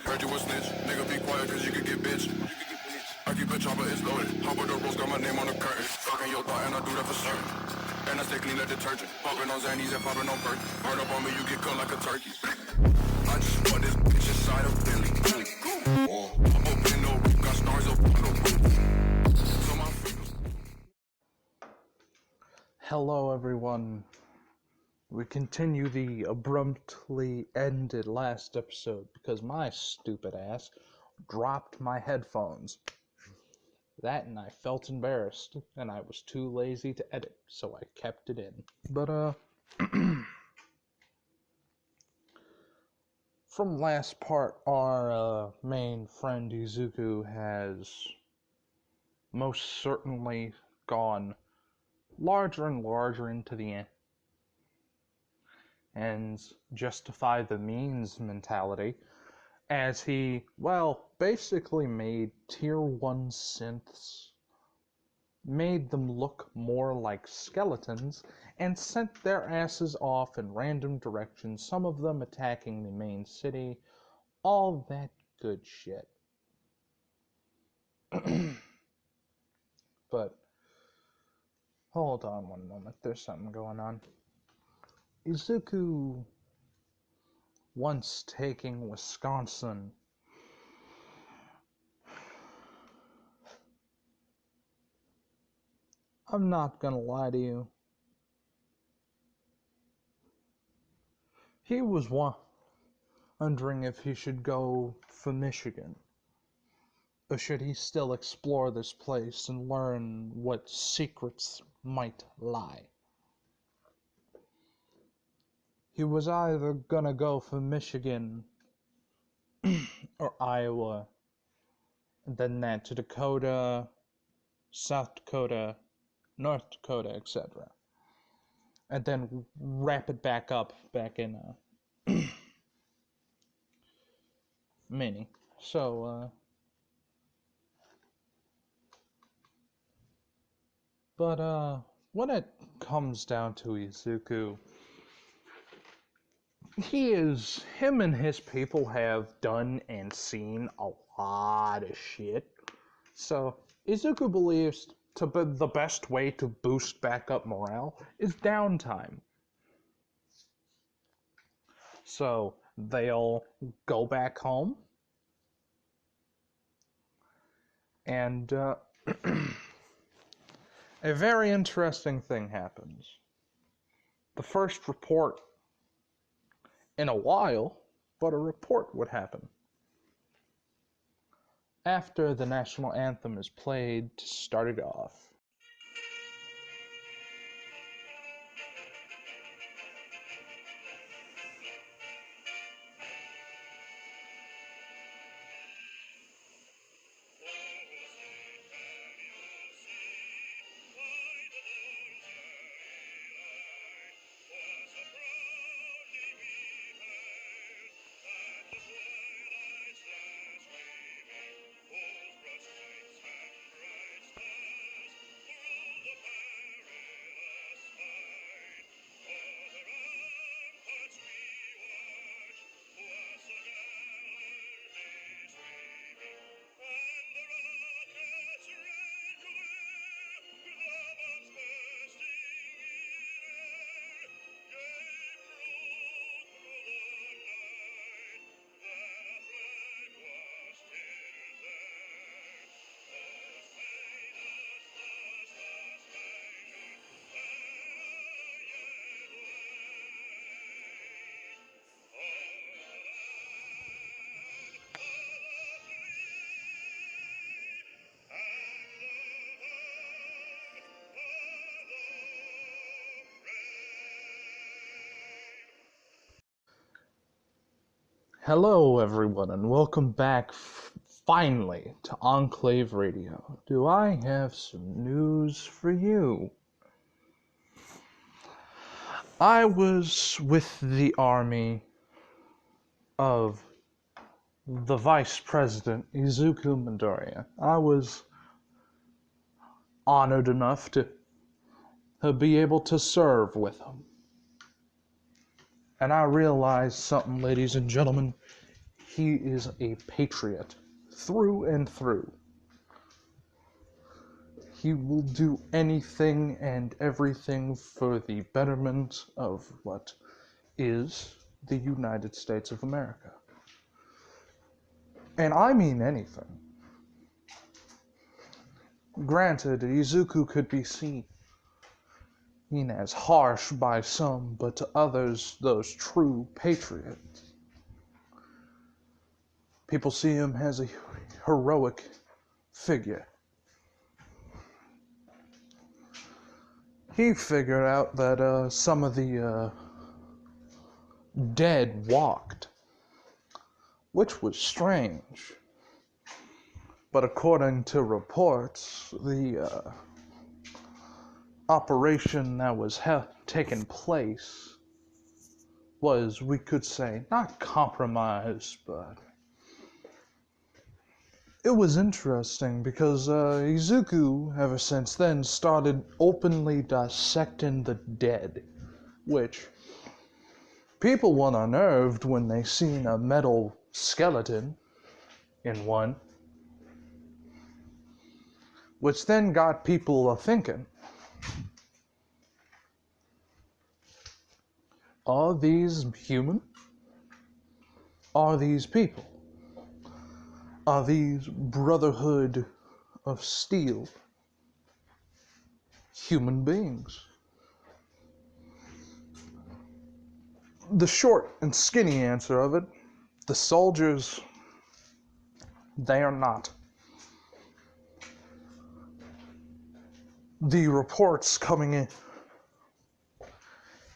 Heard you a snitch, nigga be quiet cause you could get bitch. I keep a chopper, it's loaded. Hop with the rolls, got my name on the curtain. Fucking your thought and I do that for certain. And I stay clean like detergent. Popping on Xannies and popping on Perk. Burn up on me, you get cut like a turkey. I just want this bitch inside of Billy. I'm open no roof, got stars up on the roof. So my freedom. Hello everyone. We continue the abruptly ended last episode because my stupid ass dropped my headphones. That and I felt embarrassed and I was too lazy to edit, so I kept it in. But from last part, our main friend Izuku has most certainly gone larger and larger into the and justify the means mentality as he, basically made tier 1 synths, made them look more like skeletons, and sent their asses off in random directions, some of them attacking the main city, all that good shit. But, hold on one moment, there's something going on. Izuku, once taking Wisconsin, I'm not gonna lie to you. He was wondering if he should go for Michigan. Or should he still explore this place and learn what secrets might lie? He was either gonna go for Michigan or Iowa, and then that to Dakota, South Dakota, North Dakota, etc. And then wrap it back in Mini. So, but when it comes down to Izuku, him and his people have done and seen a lot of shit. So, Izuku believes the best way to boost back up morale is downtime. So, they'll go back home, and a very interesting thing happens. The first report in a while, but a report would happen. After the national anthem is played to start it off. Hello everyone and welcome back finally to Enclave Radio. Do I have some news for you? I was with the army of the Vice President Izuku Midoriya. I was honored enough to be able to serve with him. And I realized something, ladies and gentlemen. he is a patriot through and through. He will do anything and everything for the betterment of what is the United States of America. And I mean anything. Granted, Izuku could be seen as harsh by some, but to others, those true patriots, people see him as a heroic figure. He figured out that some of the dead walked, which was strange. But according to reports, the operation that was taking place was, we could say, not compromised, but it was interesting because Izuku, ever since then, started openly dissecting the dead, which people were unnerved when they seen a metal skeleton in one, which then got people thinking, are these human? Are these people? Are these Brotherhood of Steel human beings? The short and skinny answer of it, the soldiers, they are not. The reports coming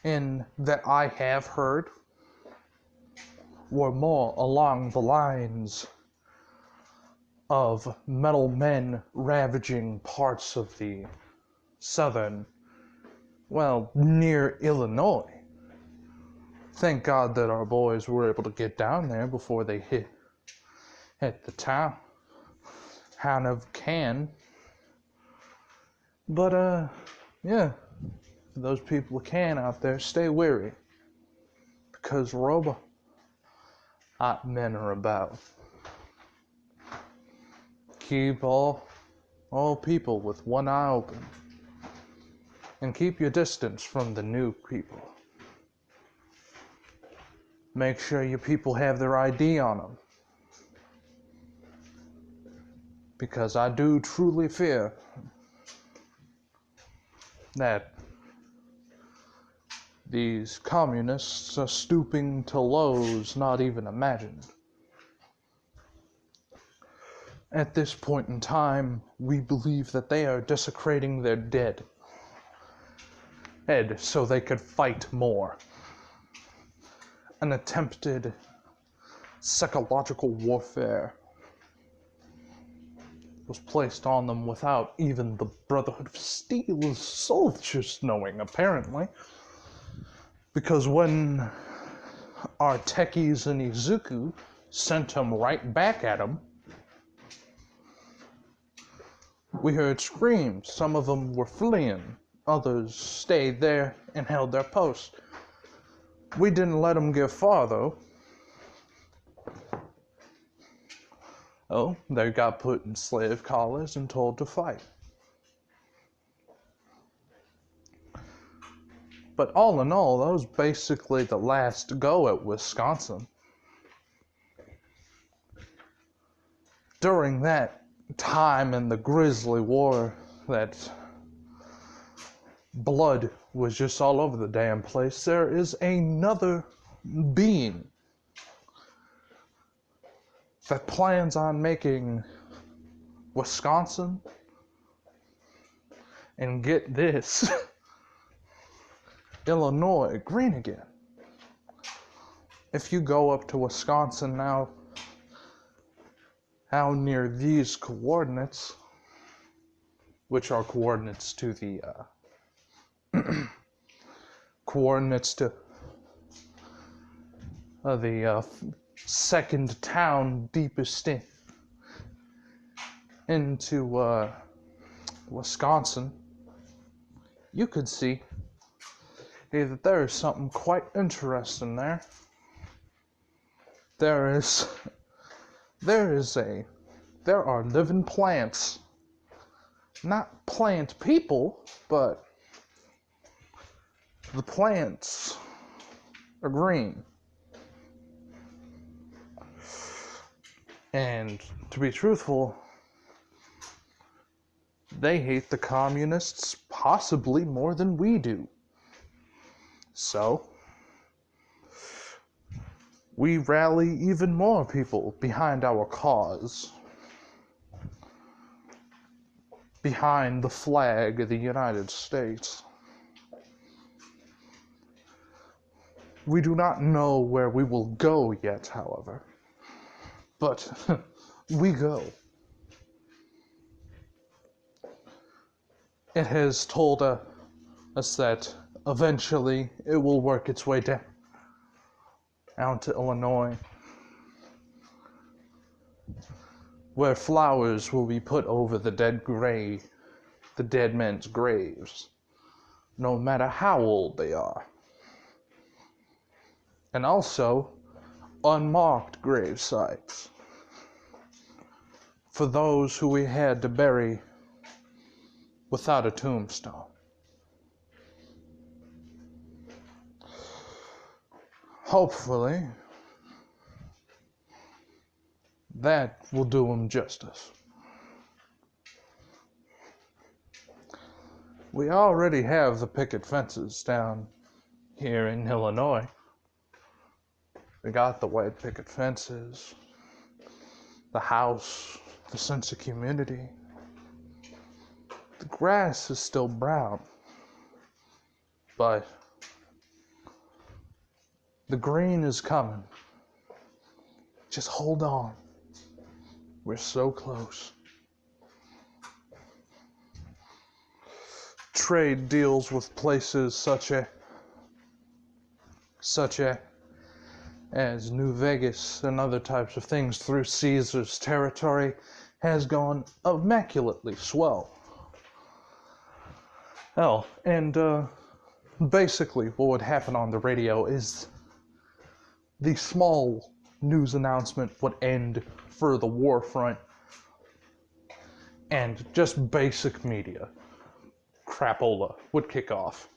in that I have heard were more along the lines of metal men ravaging parts of the southern, well, near Illinois. Thank God that our boys were able to get down there before they hit the town of Can. But yeah, for those people who can out there, stay wary, because robot men are about. Keep all people with one eye open, and keep your distance from the new people. Make sure your people have their ID on them, because I do truly fear that these communists are stooping to lows not even imagined. At this point in time, we believe that they are desecrating their dead so they could fight more. An attempted psychological warfare was placed on them without even the Brotherhood of Steel soldiers knowing, apparently. Because when our techies in Izuku sent them right back at him, we heard screams. Some of them were fleeing. Others stayed there and held their post. We didn't let them get far, though. Oh, they got put in slave collars and told to fight. But all in all, that was basically the last go at Wisconsin. During that time in the Grizzly War, that blood was just all over the damn place, there is another being that plans on making Wisconsin, and get this, Illinois green again. If you go up to Wisconsin now, how near these coordinates, which are coordinates to the coordinates to the second town deepest into Wisconsin, you could see that there is something quite interesting there. there is there are living plants. Not plant people, but the plants are green. And to be truthful, they hate the communists possibly more than we do. So, we rally even more people behind our cause, behind the flag of the United States. We do not know where we will go yet, however, but we go. It has told us that eventually it will work its way down to Illinois, where flowers will be put over the dead men's graves, no matter how old they are. And also, unmarked grave sites for those who we had to bury without a tombstone. Hopefully, that will do them justice. We already have the picket fences down here in Illinois. We got the white picket fences, the house, the sense of community. The grass is still brown, but the green is coming. Just hold on. We're so close. Trade deals with places such as New Vegas and other types of things through Caesar's territory has gone immaculately swell. Oh, and basically what would happen on the radio is the small news announcement would end for the war front, and just basic media crapola would kick off.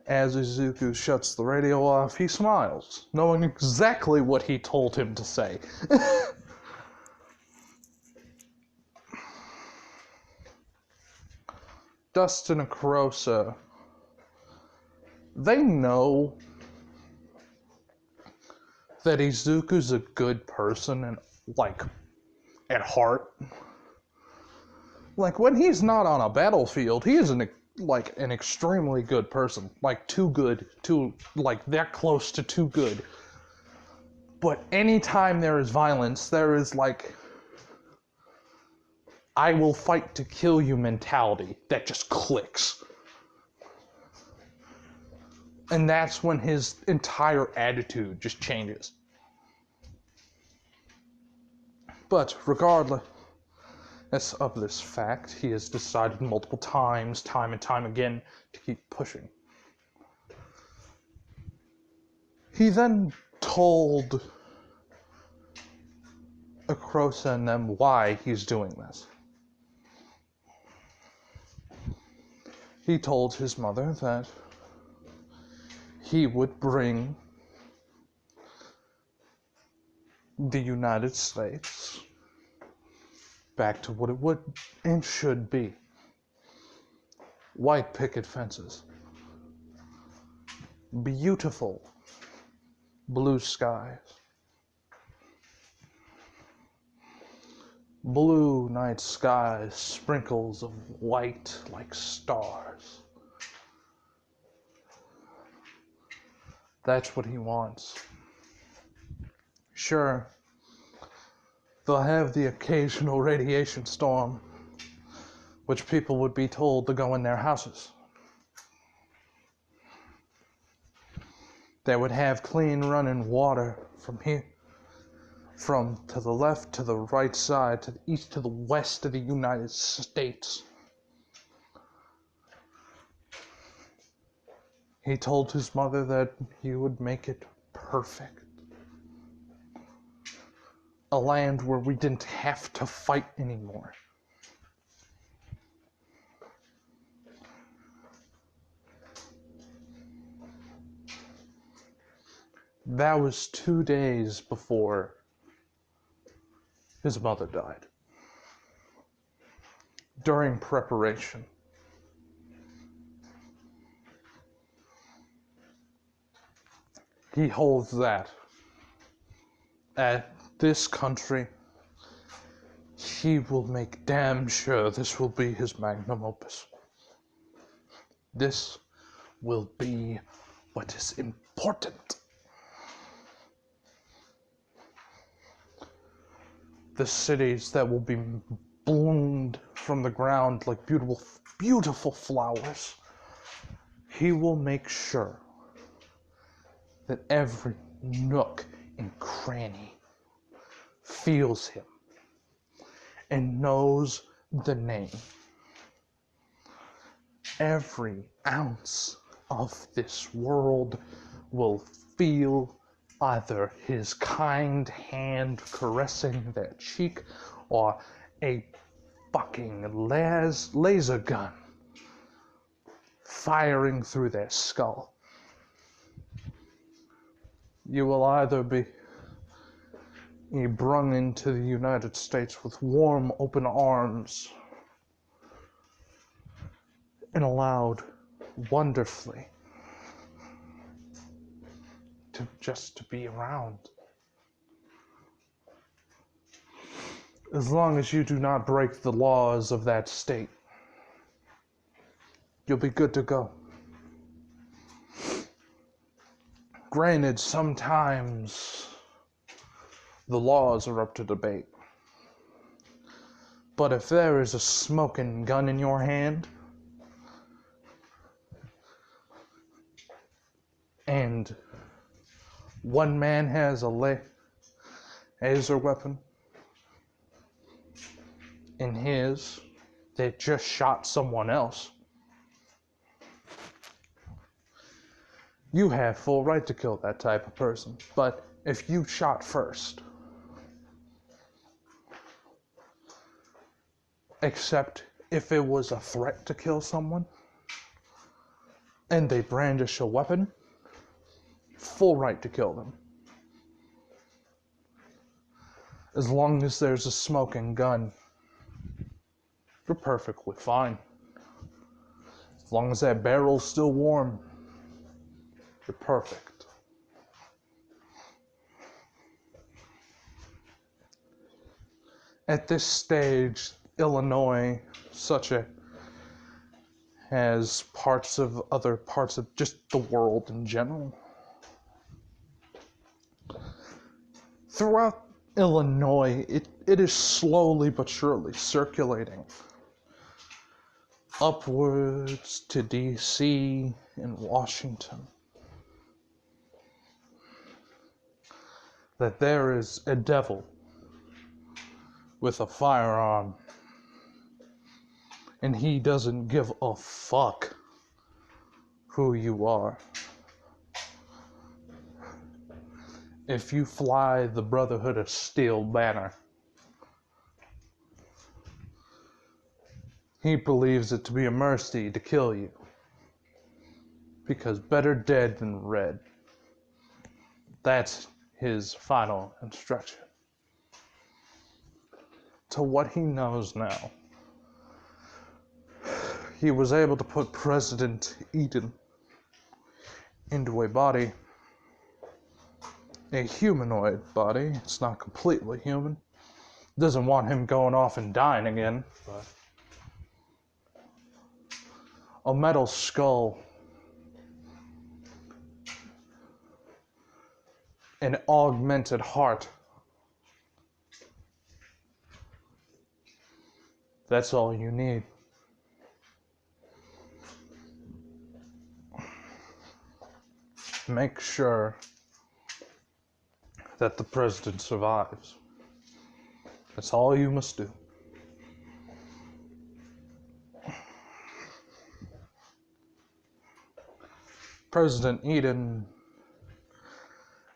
As Izuku shuts the radio off, he smiles, knowing exactly what he told him to say. Dustin and Kurosa, they know that Izuku's a good person and, at heart. When he's not on a battlefield, he is an extremely good person. Too good, that close to too good. But anytime there is violence, there is I will fight to kill you mentality that just clicks. And that's when his entire attitude just changes. But regardless of this fact, he has decided multiple times, time and time again, to keep pushing. He then told Akrosa and them why he's doing this. He told his mother that he would bring the United States back to what it would and should be. White picket fences. Beautiful blue skies. Blue night skies, sprinkles of white like stars. That's what he wants. Sure, they'll have the occasional radiation storm, which people would be told to go in their houses. They would have clean running water from here, from to the left, to the right side, to the east, to the west of the United States. He told his mother that he would make it perfect. A land where we didn't have to fight anymore. That was 2 days before his mother died. During preparation. He holds that at this country, he will make damn sure this will be his magnum opus. This will be what is important. The cities that will be bloomed from the ground like beautiful, beautiful flowers. He will make sure that every nook and cranny feels him and knows the name. Every ounce of this world will feel either his kind hand caressing their cheek or a fucking laser gun firing through their skull. You will either be brung into the United States with warm, open arms and allowed wonderfully to be around. As long as you do not break the laws of that state, you'll be good to go. Granted, sometimes the laws are up to debate. But if there is a smoking gun in your hand, and one man has a laser weapon in his that just shot someone else, you have full right to kill that type of person. But if you shot first, except if it was a threat to kill someone, and they brandish a weapon, full right to kill them. As long as there's a smoking gun, you're perfectly fine. As long as that barrel's still warm, you're perfect. At this stage, Illinois, as parts of other parts of just the world in general. Throughout Illinois, it is slowly but surely circulating upwards to D.C. and Washington that there is a devil with a firearm, and he doesn't give a fuck who you are. If you fly the Brotherhood of Steel banner, he believes it to be a mercy to kill you, because better dead than red. That's his final instruction. To what he knows now, he was able to put President Eden into a body, a humanoid body. It's not completely human. Doesn't want him going off and dying again, but a metal skull, an augmented heart. That's all you need. Make sure that the president survives. That's all you must do. President Eden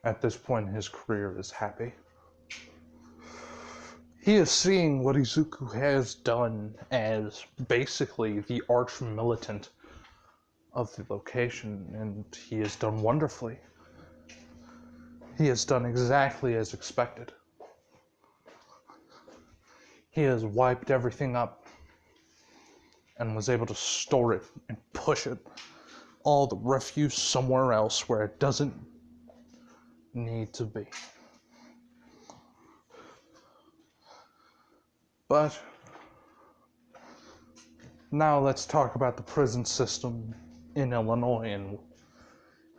at this point in his career is happy. He is seeing what Izuku has done as basically the arch militant of the location, and he has done wonderfully. He has done exactly as expected. He has wiped everything up and was able to store it and push it, all the refuse, somewhere else where it doesn't need to be. But now let's talk about the prison system in Illinois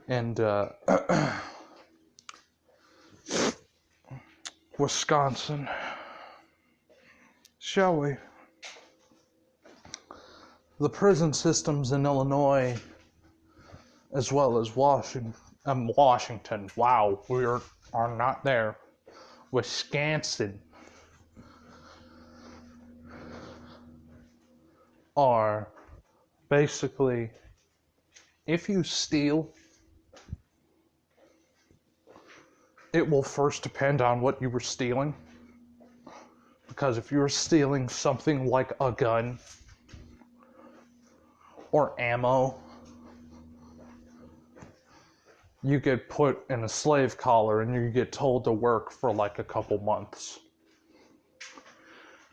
and Wisconsin, shall we? The prison systems in Illinois, as well as Washington. Wow, we are not there. Wisconsin are basically, if you steal, it will first depend on what you were stealing. Because if you're stealing something like a gun or ammo, you get put in a slave collar and you get told to work for like a couple months.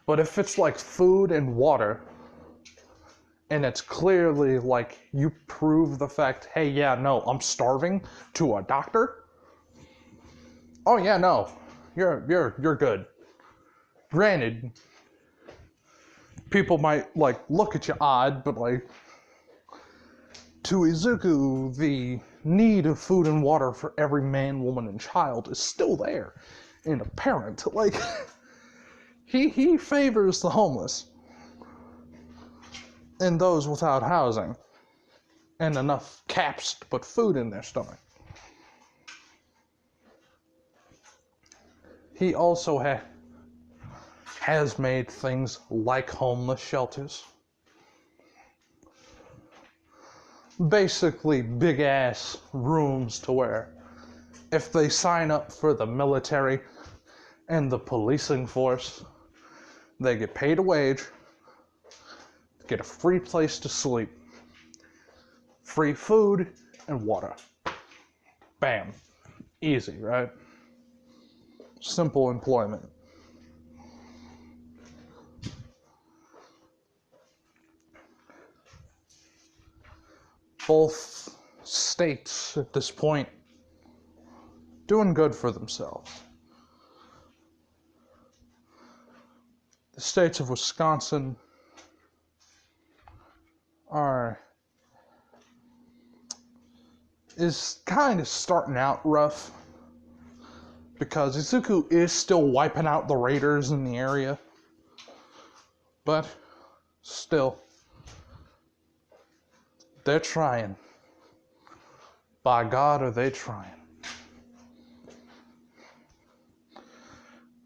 But if it's like food and water, and it's clearly like you prove the fact, hey, yeah, no, I'm starving, to a doctor, oh yeah, no, you're good. Granted, people might like look at you odd, but like to Izuku, the need of food and water for every man, woman, and child is still there and apparent. Like he favors the homeless and those without housing and enough caps to put food in their stomach. He also has made things like homeless shelters. Basically big ass rooms to where if they sign up for the military and the policing force, they get paid a wage, get a free place to sleep, free food and water. Bam. Easy, right? Simple employment. Both states at this point doing good for themselves. The states of Wisconsin is kind of starting out rough because Izuku is still wiping out the raiders in the area, but still, they're trying. By God, are they trying.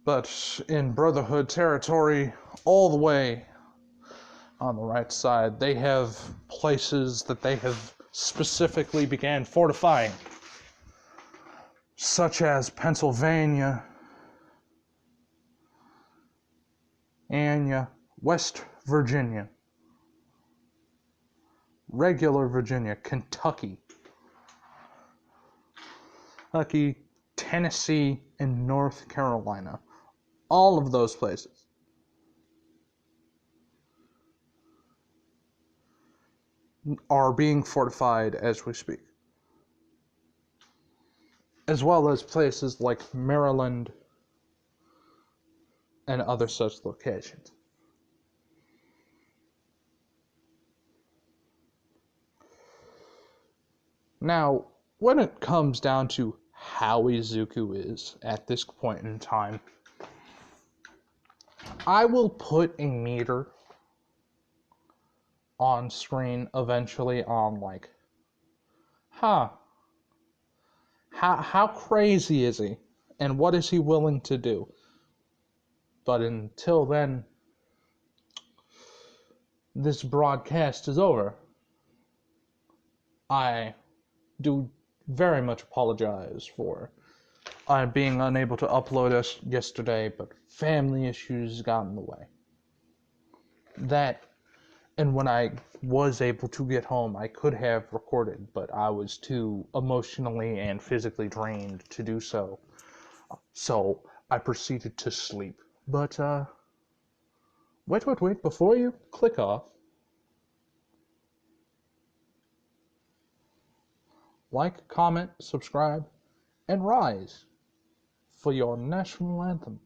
But in Brotherhood territory, all the way on the right side, they have places that they have specifically began fortifying, such as Pennsylvania and West Virginia, regular Virginia, Kentucky, Tennessee, and North Carolina. All of those places. Are being fortified as we speak. As well as places like Maryland and other such locations. Now, when it comes down to how Izuku is at this point in time, I will put a meter on screen eventually on like, how crazy is he? And what is he willing to do? But until then, this broadcast is over. I do very much apologize for being unable to upload us yesterday, but family issues got in the way. That, and when I was able to get home, I could have recorded, but I was too emotionally and physically drained to do so. So I proceeded to sleep. But, wait, before you click off, like, comment, subscribe, and rise for your national anthem.